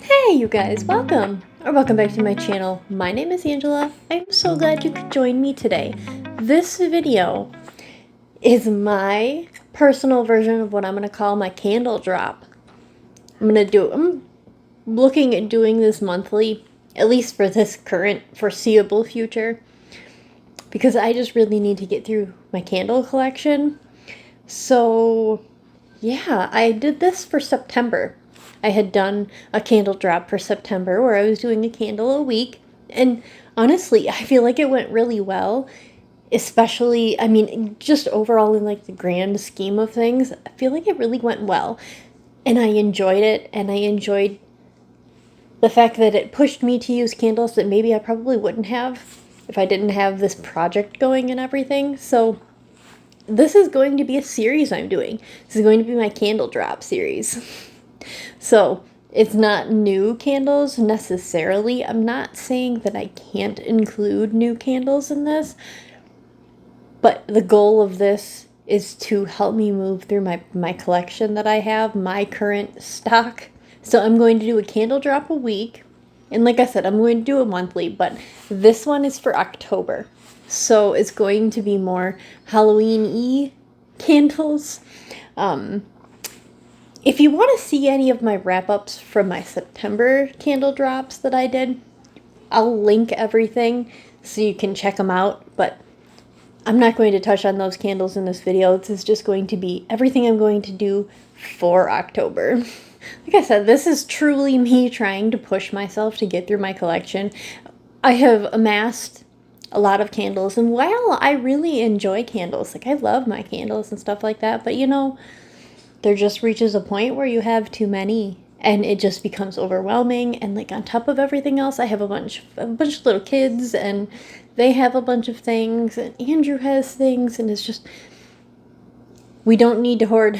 Hey you guys, welcome back to my channel. My name is Angela. I'm so glad you could join me today. This video is my personal version of what I'm going to call my candle drop. I'm looking at doing this monthly, at least for this current foreseeable future, because I just really need to get through my candle collection. So yeah, I did this for September. I had done a candle drop for September where I was doing a candle a week. And honestly, I feel like it went really well. Especially, just overall in like the grand scheme of things, I feel like it really went well. And I enjoyed it. And I enjoyed the fact that it pushed me to use candles that maybe I probably wouldn't have if I didn't have this project going and everything. So this is going to be a series I'm doing. This is going to be my candle drop series. So it's not new candles necessarily. I'm not saying that I can't include new candles in this, but the goal of this is to help me move through my collection that I have, my current stock. So I'm going to do a candle drop a week. And like I said, I'm going to do it monthly, but this one is for October. So it's going to be more Halloween-y candles. If you want to see any of my wrap-ups from my September candle drops that I did, I'll link everything so you can check them out, but I'm not going to touch on those candles in this video. This is just going to be everything I'm going to do for October. Like I said, this is truly me trying to push myself to get through my collection. I have amassed a lot of candles, and while I really enjoy candles, like I love my candles and stuff like that, but you know, there just reaches a point where you have too many and it just becomes overwhelming. And like on top of everything else, I have a bunch of little kids and they have a bunch of things and Andrew has things, and it's just, we don't need to hoard.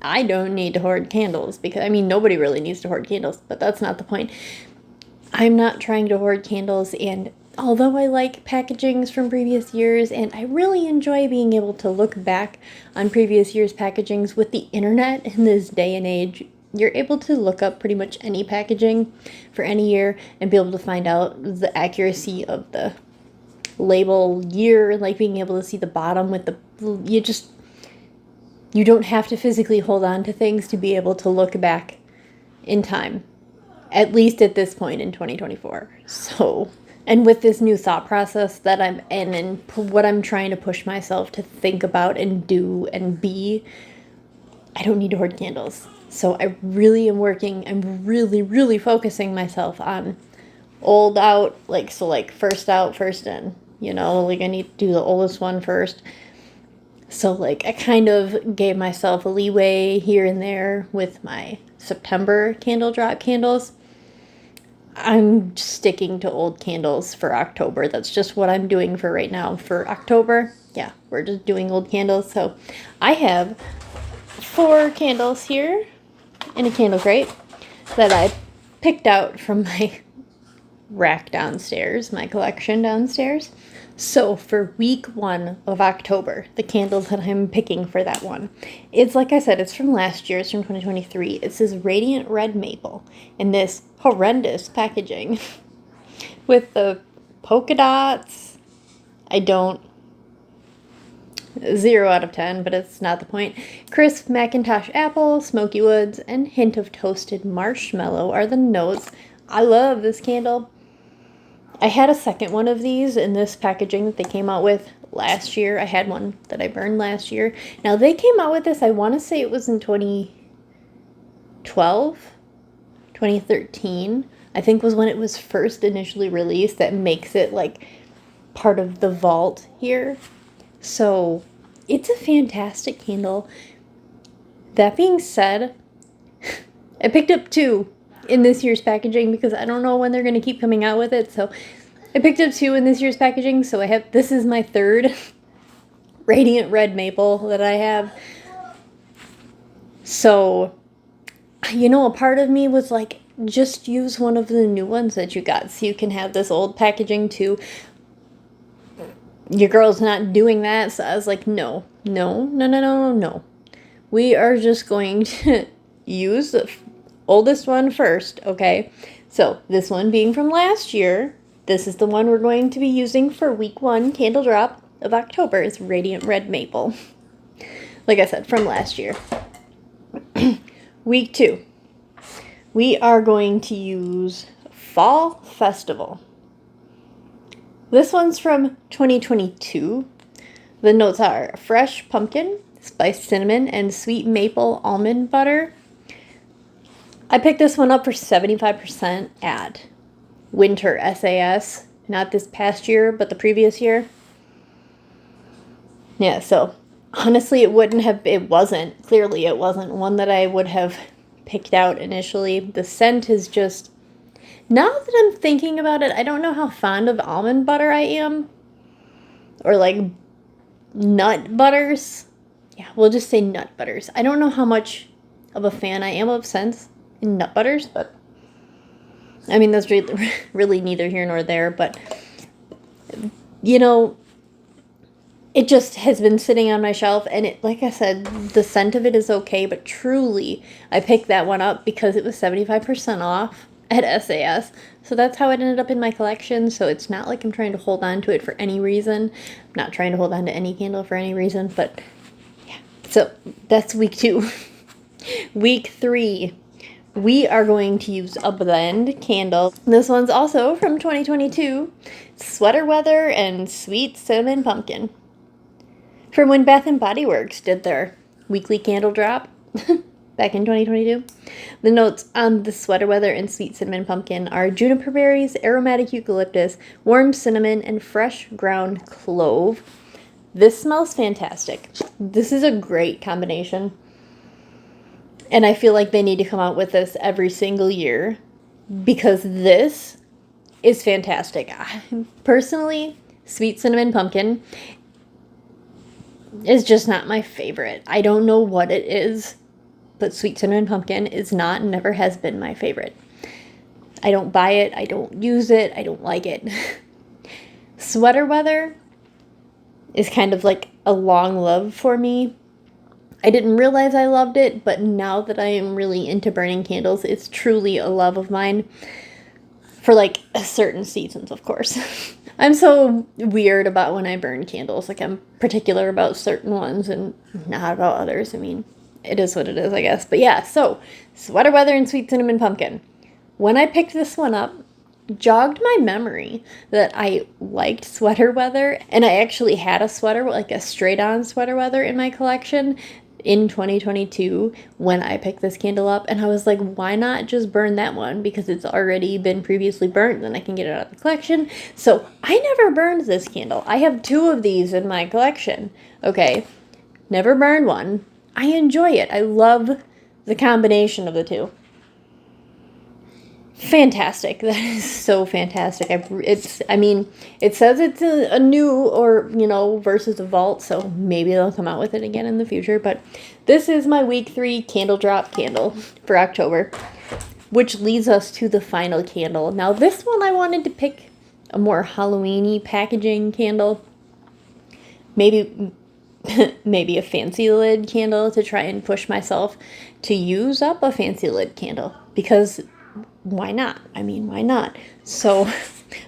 I don't need to hoard candles because nobody really needs to hoard candles, but that's not the point. I'm not trying to hoard candles, and although I like packagings from previous years, and I really enjoy being able to look back on previous years' packagings with the internet in this day and age, you're able to look up pretty much any packaging for any year and be able to find out the accuracy of the label year, like being able to see the bottom with you don't have to physically hold on to things to be able to look back in time, at least at this point in 2024. So, and with this new thought process that I'm in and what I'm trying to push myself to think about and do and be, I don't need to hoard candles. So I really am I'm really focusing myself on old out, like first out, first in, like I need to do the oldest one first. So like I kind of gave myself a leeway here and there with my September candle drop candles. I'm sticking to old candles for October. That's just what I'm doing for right now. For October, yeah, we're just doing old candles. So I have 4 candles here in a candle crate that I picked out from my rack downstairs, my collection downstairs. So for week 1 of October, the candles that I'm picking for that one, it's like I said, it's from last year, it's from 2023. It says Radiant Red Maple in this horrendous packaging with the polka dots. 0 out of 10, but it's not the point. Crisp Macintosh apple, smoky woods, and hint of toasted marshmallow are the notes. I love this candle. I had a second one of these in this packaging that they came out with last year. I had one that I burned last year. Now they came out with this, I want to say it was in 2012, 2013, I think was when it was first initially released. That makes it like part of the vault here. So it's a fantastic candle. That being said, I picked up 2 in this year's packaging because I don't know when they're going to keep coming out with it. So I picked up 2 in this year's packaging. So this is my 3rd Radiant Red Maple that I have. So, a part of me was like, just use one of the new ones that you got so you can have this old packaging too. Your girl's not doing that. So I was like, no. We are just going to use oldest one first, okay? So this one being from last year, this is the one we're going to be using for week 1 candle drop of October. It's Radiant Red Maple. Like I said, from last year. Week 2, we are going to use Fall Festival. This one's from 2022. The notes are fresh pumpkin, spiced cinnamon, and sweet maple almond butter. I picked this one up for 75% at Winter SAS. Not this past year, but the previous year. Yeah, so honestly, it wasn't one that I would have picked out initially. The scent is just, now that I'm thinking about it, I don't know how fond of almond butter I am. Or like nut butters. Yeah, we'll just say nut butters. I don't know how much of a fan I am of scents in nut butters, but I mean, that's really neither here nor there, but you know, it just has been sitting on my shelf, and it, like I said, the scent of it is okay, but truly, I picked that one up because it was 75% off at SAS. So that's how it ended up in my collection. So it's not like I'm trying to hold on to it for any reason. I'm not trying to hold on to any candle for any reason, but yeah. So that's week 2. Week 3, we are going to use a blend candle. This one's also from 2022. Sweater Weather and Sweet Cinnamon Pumpkin. From when Bath & Body Works did their weekly candle drop back in 2022. The notes on the Sweater Weather and Sweet Cinnamon Pumpkin are juniper berries, aromatic eucalyptus, warm cinnamon, and fresh ground clove. This smells fantastic. This is a great combination. And I feel like they need to come out with this every single year because this is fantastic. Personally, Sweet Cinnamon Pumpkin is just not my favorite. I don't know what it is, but Sweet Cinnamon Pumpkin is not and never has been my favorite. I don't buy it. I don't use it. I don't like it. Sweater Weather is kind of like a long love for me. I didn't realize I loved it, but now that I am really into burning candles, it's truly a love of mine. For like certain seasons, of course. I'm so weird about when I burn candles. Like, I'm particular about certain ones and not about others. I mean, it is what it is, I guess. But yeah, so Sweater Weather and Sweet Cinnamon Pumpkin. When I picked this one up, jogged my memory that I liked Sweater Weather, and I actually had a sweater, like a straight-on Sweater Weather in my collection in 2022 when I picked this candle up, and I was like, why not just burn that one, because it's already been previously burnt, then I can get it out of the collection. So I never burned this candle. I have 2 of these in my collection. Okay, never burned one. I enjoy it. I love the combination of the 2. Fantastic. That is so fantastic. It says it's a new, or, versus a vault, so maybe they'll come out with it again in the future, but this is my week 3 candle drop candle for October, which leads us to the final candle. Now, this one I wanted to pick a more Halloween-y packaging candle, maybe a fancy lid candle, to try and push myself to use up a fancy lid candle, because why not? I mean, why not? So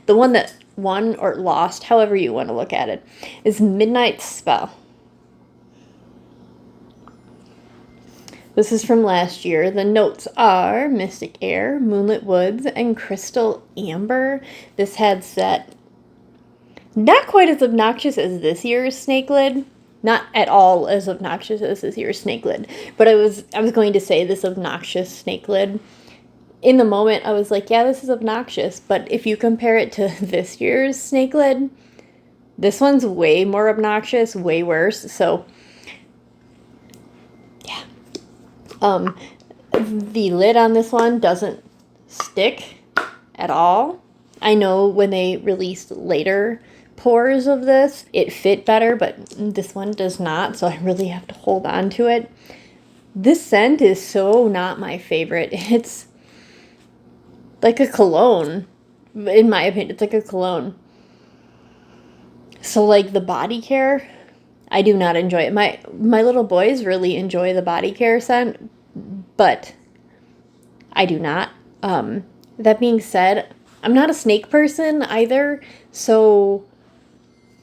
the one that won or lost, however you want to look at it, is Midnight Spell. This is from last year. The notes are Mystic Air, Moonlit Woods, and Crystal Amber. This had set not quite as obnoxious as this year's snake lid. Not at all as obnoxious as this year's snake lid. But I was going to say this obnoxious snake lid. In the moment, I was like, yeah, this is obnoxious. But if you compare it to this year's snake lid, this one's way more obnoxious, way worse. So, yeah. The lid on this one doesn't stick at all. I know when they released later pours of this, it fit better, but this one does not. So I really have to hold on to it. This scent is so not my favorite. It's like a cologne, in my opinion. It's like a cologne. So, like, the body care, I do not enjoy it. My little boys really enjoy the body care scent, but I do not. That being said, I'm not a snake person either, so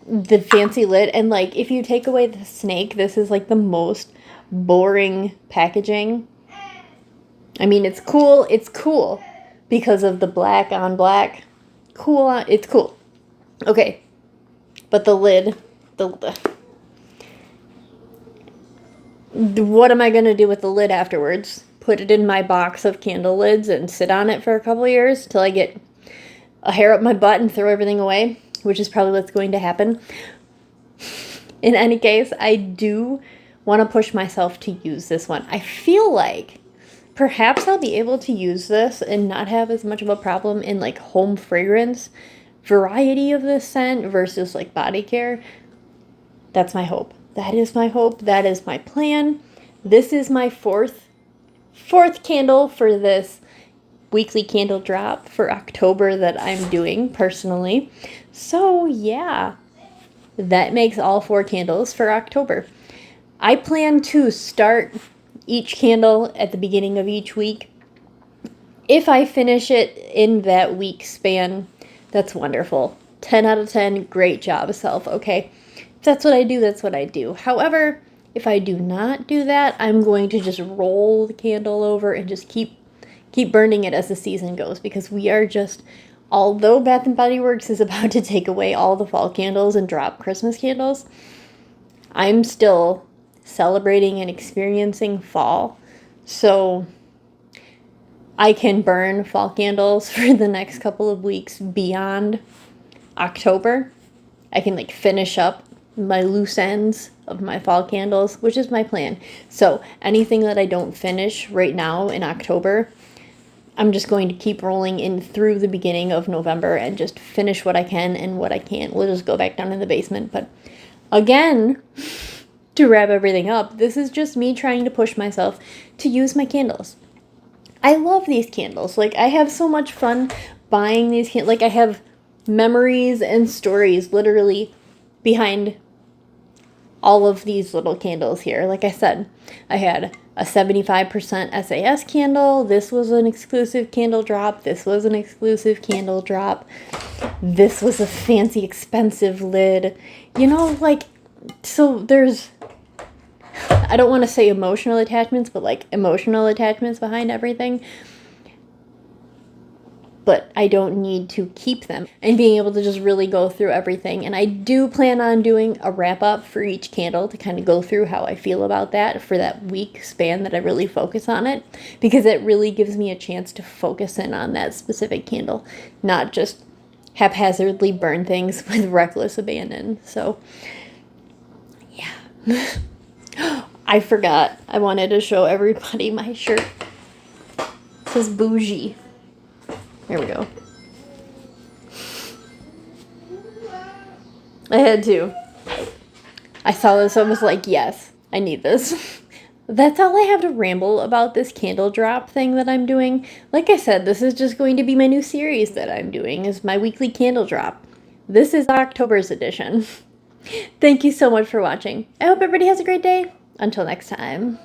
the fancy lid, and like if you take away the snake, this is like the most boring packaging. I mean, it's cool because of the black on black. It's cool. Okay, but the lid, what am I going to do with the lid afterwards? Put it in my box of candle lids and sit on it for a couple of years till I get a hair up my butt and throw everything away, which is probably what's going to happen. In any case, I do want to push myself to use this one. I feel like perhaps I'll be able to use this and not have as much of a problem in like home fragrance variety of this scent versus like body care. That's my hope. That is my hope. That is my plan. This is my fourth candle for this weekly candle drop for October that I'm doing personally. So yeah, that makes all 4 candles for October. I plan to start each candle at the beginning of each week. If I finish it in that week span, that's wonderful. 10 out of 10, great job, self, okay? If that's what I do, that's what I do. However, if I do not do that, I'm going to just roll the candle over and just keep burning it as the season goes, because we are just, although Bath & Body Works is about to take away all the fall candles and drop Christmas candles, I'm still celebrating and experiencing fall. So I can burn fall candles for the next couple of weeks beyond October. I can like finish up my loose ends of my fall candles, which is my plan. So anything that I don't finish right now in October, I'm just going to keep rolling in through the beginning of November and just finish what I can, and what I can't, we'll just go back down in the basement. But again, to wrap everything up, this is just me trying to push myself to use my candles. I love these candles. Like, I have so much fun buying these candles. Like, I have memories and stories literally behind all of these little candles here. Like I said, I had a 75% SAS candle. This was an exclusive candle drop. This was an exclusive candle drop. This was a fancy, expensive lid. You know, like, so there's, I don't want to say emotional attachments, but like emotional attachments behind everything. But I don't need to keep them, and being able to just really go through everything. And I do plan on doing a wrap up for each candle to kind of go through how I feel about that for that week span that I really focus on it, because it really gives me a chance to focus in on that specific candle, not just haphazardly burn things with reckless abandon. So yeah. I forgot. I wanted to show everybody my shirt. It says bougie. Here we go. I had to. I saw this, I was like, yes, I need this. That's all I have to ramble about this candle drop thing that I'm doing. Like I said, this is just going to be my new series that I'm doing, is my weekly candle drop. This is October's edition. Thank you so much for watching. I hope everybody has a great day. Until next time.